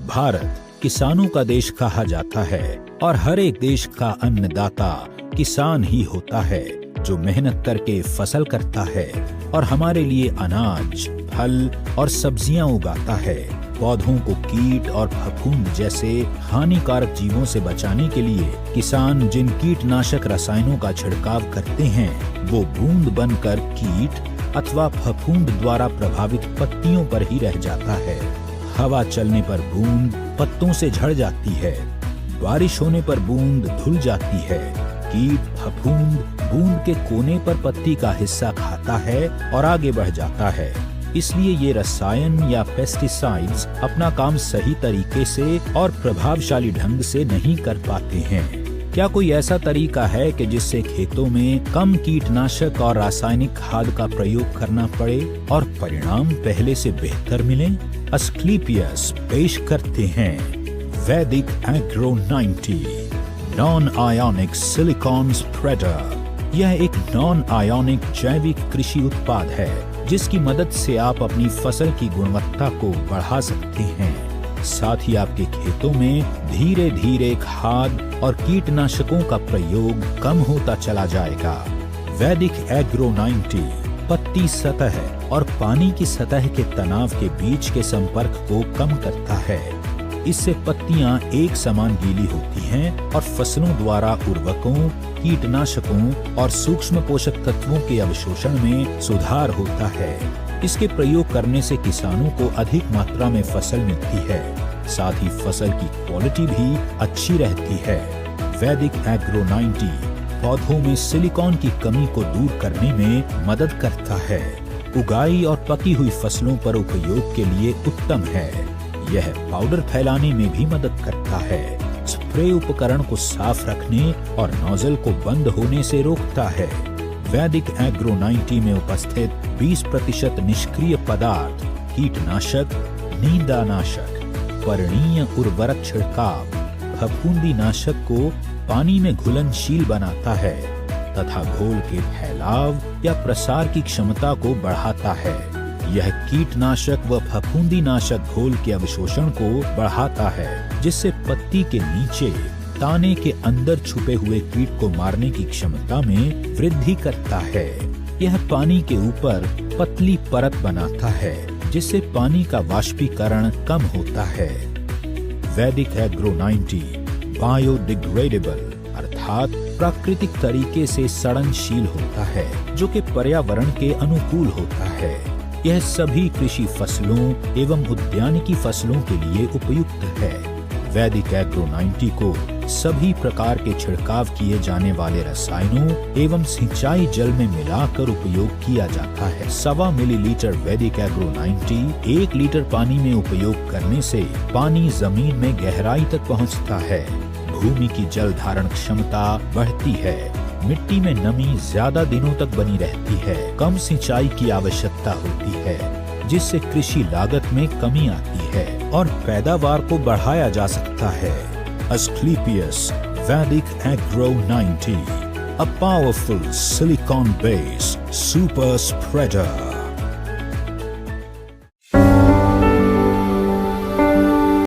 भारत किसानों का देश कहा जाता है और हर एक देश का अन्नदाता किसान ही होता है, जो मेहनत करके फसल करता है और हमारे लिए अनाज, फल और सब्जियां उगाता है। पौधों को कीट और फफूंद जैसे हानिकारक जीवों से बचाने के लिए किसान जिन कीटनाशक रसायनों का छिड़काव करते हैं, वो बूंद बनकर कीट अथवा फफूंद द्वारा प्रभावित पत्तियों पर ही रह जाता है। हवा चलने पर बूंद पत्तों से झड़ जाती है, बारिश होने पर बूंद धुल जाती है। कीट फफूंद बूंद के कोने पर पत्ती का हिस्सा खाता है और आगे बढ़ जाता है। इसलिए ये रसायन या पेस्टिसाइड्स अपना काम सही तरीके से और प्रभावशाली ढंग से नहीं कर पाते हैं। क्या कोई ऐसा तरीका है कि जिससे खेतों में कम कीटनाशक और रासायनिक खाद का प्रयोग करना पड़े और परिणाम पहले से बेहतर मिले? अस्क्लेपियस पेश करते हैं वैदिक agro 90 non ionic silicon spreader. यह एक नॉन आयोनिक जैविक कृषि उत्पाद है जिसकी मदद से आप अपनी फसल की गुणवत्ता को बढ़ा सकते हैं। साथ ही आपके खेतों में धीरे धीरे खाद और कीटनाशकों का प्रयोग कम होता चला जाएगा। वैदिक एग्रो 90 पत्ती सतह और पानी की सतह के तनाव के बीच के संपर्क को कम करता है। इससे पत्तियां एक समान गीली होती हैं और फसलों द्वारा उर्वरकों, कीटनाशकों और सूक्ष्म पोषक तत्वों के अवशोषण में सुधार होता है। इसके प्रयोग करने से किसानों को अधिक मात्रा में फसल मिलती है, साथ ही फसल की क्वालिटी भी अच्छी रहती है। वैदिक एग्रो 90 पौधों में सिलिकॉन की कमी को दूर करने में मदद करता है। उगाई और पकी हुई फसलों पर उपयोग के लिए उत्तम है। यह पाउडर फैलाने में भी मदद करता है। स्प्रे उपकरण को साफ रखने और नोजल को बंद होने से रोकता है। वैदिक एग्रो 90 में उपस्थित 20% निष्क्रिय पदार्थ कीटनाशक, नींदानाशक, पर्णीय उर्वरक छिड़काव, फफूंदी नाशक को पानी में घुलनशील बनाता है तथा घोल के फैलाव या प्रसार की क्षमता को बढ़ाता है। यह कीटनाशक व फफूंदी नाशक घोल के अवशोषण को बढ़ाता है, जिससे पत्ती के नीचे ताने के अंदर छुपे हुए कीट को मारने की क्षमता में वृद्धि करता है। यह पानी के ऊपर पतली परत बनाता है, जिससे पानी का वाष्पीकरण कम होता है। वैदिक एग्रो 90 बायोडिग्रेडेबल अर्थात प्राकृतिक तरीके से सड़नशील होता है, जो कि पर्यावरण के अनुकूल होता है। यह सभी कृषि फसलों एवं उद्यानिकी फसलों के लिए उपयुक्त है। वैदिक एग्रो 90 को सभी प्रकार के छिड़काव किए जाने वाले रसायनों एवं सिंचाई जल में मिलाकर उपयोग किया जाता है। 1.25 मिलीलीटर वैदिक एग्रो 90 1 लीटर पानी में उपयोग करने से पानी जमीन में गहराई तक पहुंचता है। भूमि की जल धारण क्षमता बढ़ती है। मिट्टी में नमी ज्यादा दिनों तक बनी रहती है। कम सिंचाई की आवश्यकता होती है, जिससे कृषि लागत में कमी आती है और पैदावार को बढ़ाया जा सकता है। अस्क्लेपियस वैदिक agro 90 a powerful silicon based super spreader।